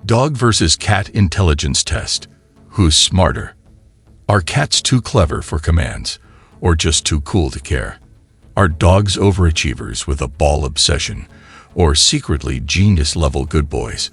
Dog versus cat intelligence test. Who's smarter? Are cats too clever for commands, or just too cool to care? Are dogs overachievers with a ball obsession, or secretly genius-level good boys?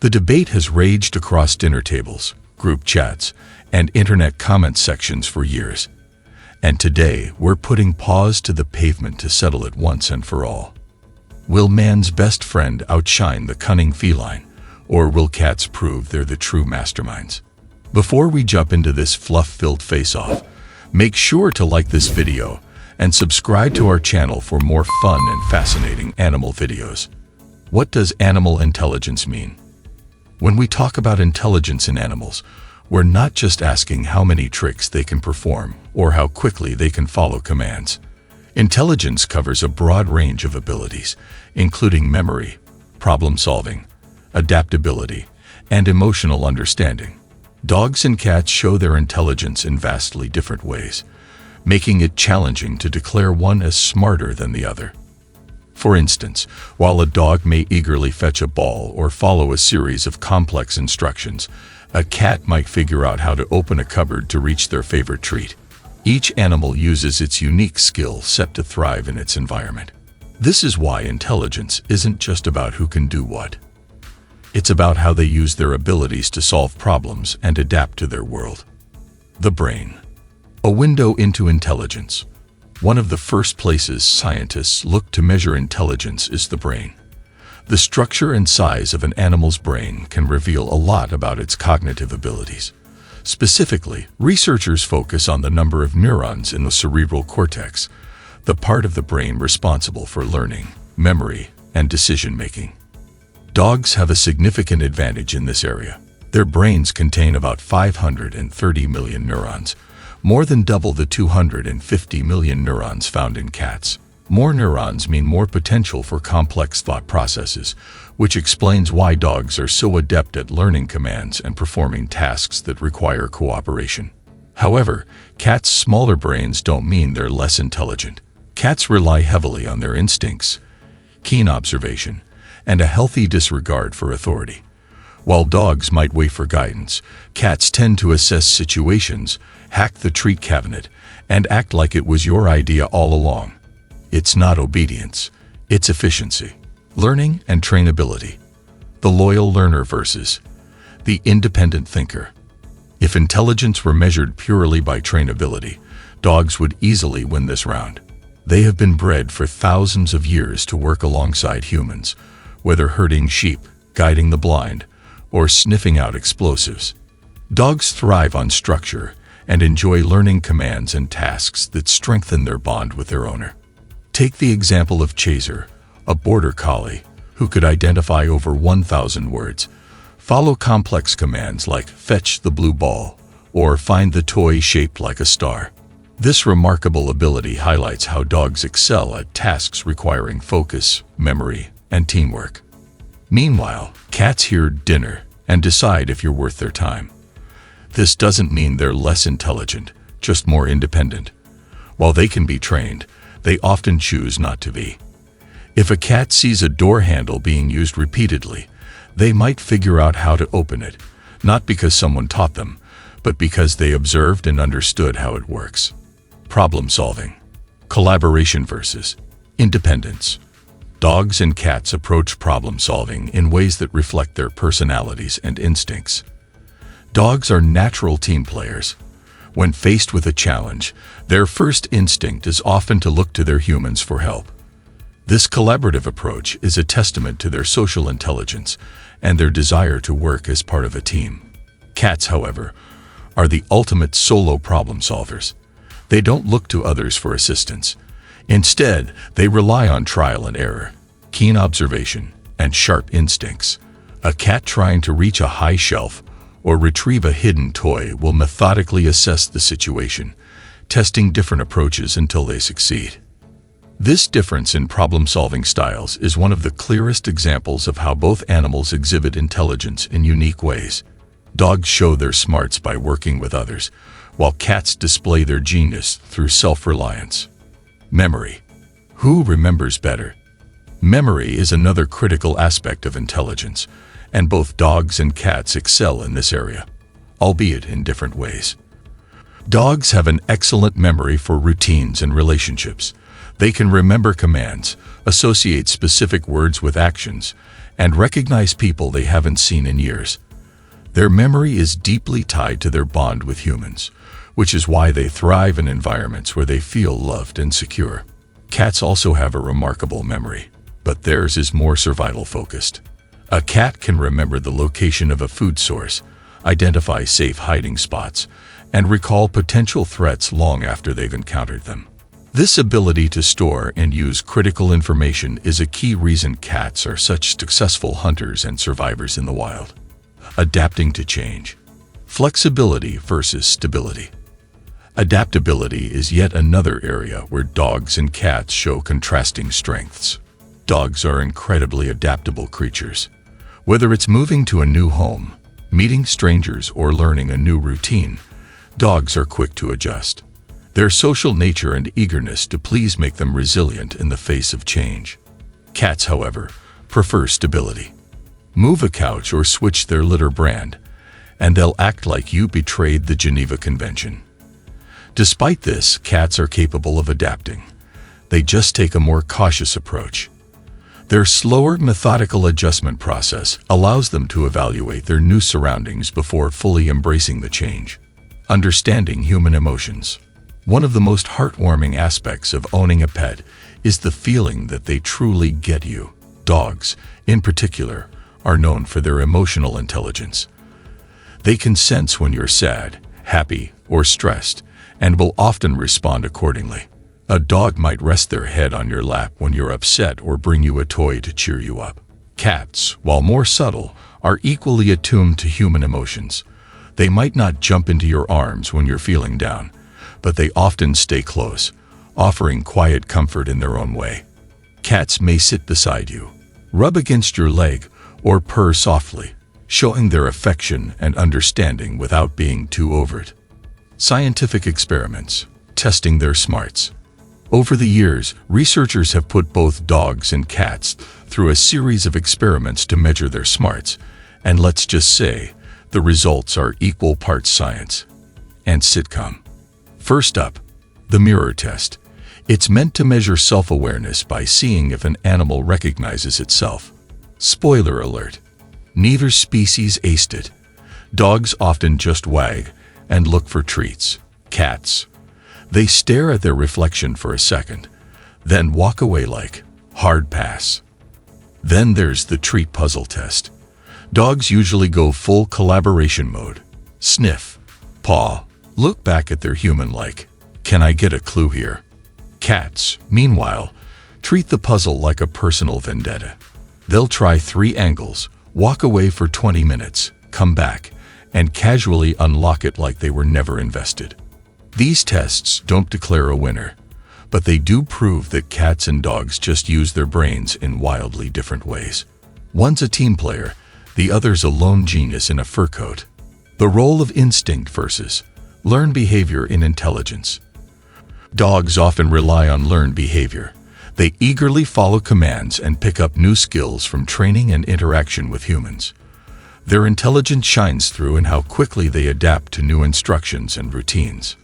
The debate has raged across dinner tables, group chats, and internet comment sections for years. And today, we're putting paws to the pavement to settle it once and for all. Will man's best friend outshine the cunning feline, or will cats prove they're the true masterminds? Before we jump into this fluff-filled face-off, make sure to like this video and subscribe to our channel for more fun and fascinating animal videos. What does animal intelligence mean? When we talk about intelligence in animals, we're not just asking how many tricks they can perform or how quickly they can follow commands. Intelligence covers a broad range of abilities, including memory, problem-solving, adaptability, and emotional understanding. Dogs and cats show their intelligence in vastly different ways, making it challenging to declare one as smarter than the other. For instance, while a dog may eagerly fetch a ball or follow a series of complex instructions, a cat might figure out how to open a cupboard to reach their favorite treat. Each animal uses its unique skill set to thrive in its environment. This is why intelligence isn't just about who can do what. It's about how they use their abilities to solve problems and adapt to their world. The brain. A window into intelligence. One of the first places scientists look to measure intelligence is the brain. The structure and size of an animal's brain can reveal a lot about its cognitive abilities. Specifically, researchers focus on the number of neurons in the cerebral cortex, the part of the brain responsible for learning, memory, and decision-making. Dogs have a significant advantage in this area. Their brains contain about 530 million neurons, more than double the 250 million neurons found in cats. More neurons mean more potential for complex thought processes, which explains why dogs are so adept at learning commands and performing tasks that require cooperation. However, cats' smaller brains don't mean they're less intelligent. Cats rely heavily on their instincts, keen observation, and a healthy disregard for authority. While dogs might wait for guidance, cats tend to assess situations, hack the treat cabinet, and act like it was your idea all along. It's not obedience, it's efficiency. Learning and trainability. The loyal learner versus the independent thinker. If intelligence were measured purely by trainability, dogs would easily win this round. They have been bred for thousands of years to work alongside humans, whether herding sheep, guiding the blind, or sniffing out explosives. Dogs thrive on structure and enjoy learning commands and tasks that strengthen their bond with their owner. Take the example of Chaser, a border collie who could identify over 1,000 words, follow complex commands like fetch the blue ball or find the toy shaped like a star. This remarkable ability highlights how dogs excel at tasks requiring focus, memory, and teamwork. Meanwhile, cats hear dinner and decide if you're worth their time. This doesn't mean they're less intelligent, just more independent. While they can be trained, they often choose not to be. If a cat sees a door handle being used repeatedly, they might figure out how to open it, not because someone taught them, but because they observed and understood how it works. Problem solving. Collaboration versus independence. Dogs and cats approach problem solving in ways that reflect their personalities and instincts. Dogs are natural team players. When faced with a challenge, their first instinct is often to look to their humans for help. This collaborative approach is a testament to their social intelligence and their desire to work as part of a team. Cats, however, are the ultimate solo problem solvers. They don't look to others for assistance. Instead, they rely on trial and error, keen observation, and sharp instincts. A cat trying to reach a high shelf or retrieve a hidden toy will methodically assess the situation, testing different approaches until they succeed. This difference in problem-solving styles is one of the clearest examples of how both animals exhibit intelligence in unique ways. Dogs show their smarts by working with others, while cats display their genius through self-reliance. Memory. Who remembers better? Memory is another critical aspect of intelligence, and both dogs and cats excel in this area, albeit in different ways. Dogs have an excellent memory for routines and relationships. They can remember commands, associate specific words with actions, and recognize people they haven't seen in years. Their memory is deeply tied to their bond with humans, which is why they thrive in environments where they feel loved and secure. Cats also have a remarkable memory, but theirs is more survival-focused. A cat can remember the location of a food source, identify safe hiding spots, and recall potential threats long after they've encountered them. This ability to store and use critical information is a key reason cats are such successful hunters and survivors in the wild. Adapting to change. Flexibility versus stability. Adaptability is yet another area where dogs and cats show contrasting strengths. Dogs are incredibly adaptable creatures. Whether it's moving to a new home, meeting strangers, or learning a new routine, dogs are quick to adjust. Their social nature and eagerness to please make them resilient in the face of change. Cats, however, prefer stability. Move a couch or switch their litter brand, and they'll act like you betrayed the Geneva Convention. Despite this, cats are capable of adapting. They just take a more cautious approach. Their slower, methodical adjustment process allows them to evaluate their new surroundings before fully embracing the change. Understanding human emotions. One of the most heartwarming aspects of owning a pet is the feeling that they truly get you. Dogs, in particular, are known for their emotional intelligence. They can sense when you're sad, happy, or stressed, and will often respond accordingly. A dog might rest their head on your lap when you're upset or bring you a toy to cheer you up. Cats, while more subtle, are equally attuned to human emotions. They might not jump into your arms when you're feeling down, but they often stay close, offering quiet comfort in their own way. Cats may sit beside you, rub against your leg, or purr softly, showing their affection and understanding without being too overt. Scientific experiments, testing their smarts. Over the years, researchers have put both dogs and cats through a series of experiments to measure their smarts, and let's just say, the results are equal parts science and sitcom. First up, the mirror test. It's meant to measure self-awareness by seeing if an animal recognizes itself. Spoiler alert, neither species aced it. Dogs often just wag and look for treats. Cats, they stare at their reflection for a second, then walk away like, hard pass. Then there's the treat puzzle test. Dogs usually go full collaboration mode. Sniff, paw, look back at their human like, can I get a clue here? Cats, meanwhile, treat the puzzle like a personal vendetta. They'll try 3 angles, walk away for 20 minutes, come back, and casually unlock it like they were never invested. These tests don't declare a winner, but they do prove that cats and dogs just use their brains in wildly different ways. One's a team player, the other's a lone genius in a fur coat. The role of instinct versus learned behavior in intelligence. Dogs often rely on learned behavior. They eagerly follow commands and pick up new skills from training and interaction with humans. Their intelligence shines through in how quickly they adapt to new instructions and routines.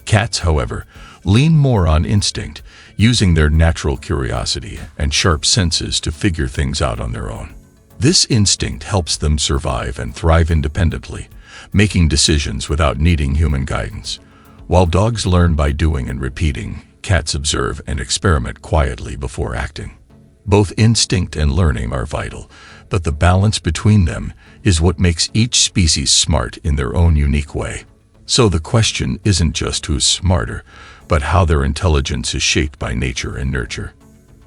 Cats, however, lean more on instinct, using their natural curiosity and sharp senses to figure things out on their own. This instinct helps them survive and thrive independently, making decisions without needing human guidance. While dogs learn by doing and repeating, cats observe and experiment quietly before acting. Both instinct and learning are vital, but the balance between them is what makes each species smart in their own unique way. So the question isn't just who's smarter, but how their intelligence is shaped by nature and nurture.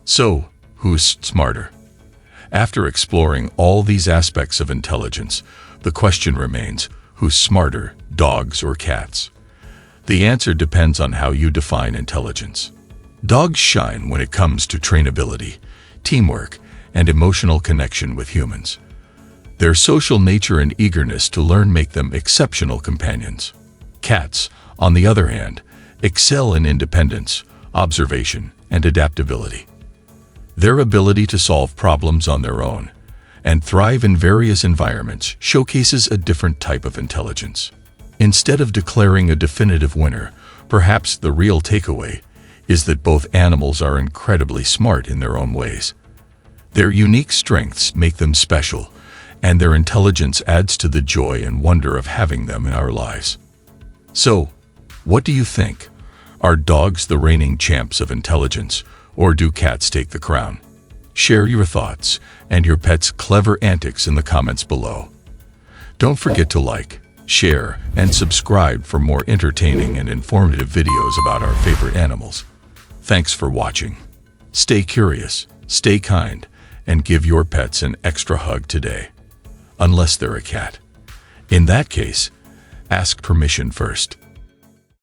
So, who's smarter? After exploring all these aspects of intelligence, the question remains, who's smarter, dogs or cats? The answer depends on how you define intelligence. Dogs shine when it comes to trainability, teamwork, and emotional connection with humans. Their social nature and eagerness to learn make them exceptional companions. Cats, on the other hand, excel in independence, observation, and adaptability. Their ability to solve problems on their own and thrive in various environments showcases a different type of intelligence. Instead of declaring a definitive winner, perhaps the real takeaway is that both animals are incredibly smart in their own ways. Their unique strengths make them special, and their intelligence adds to the joy and wonder of having them in our lives. So, what do you think? Are dogs the reigning champs of intelligence, or do cats take the crown? Share your thoughts and your pet's clever antics in the comments below. Don't forget to like, share, and subscribe for more entertaining and informative videos about our favorite animals. Thanks for watching. Stay curious, stay kind, and give your pets an extra hug today. Unless they're a cat. In that case, ask permission first.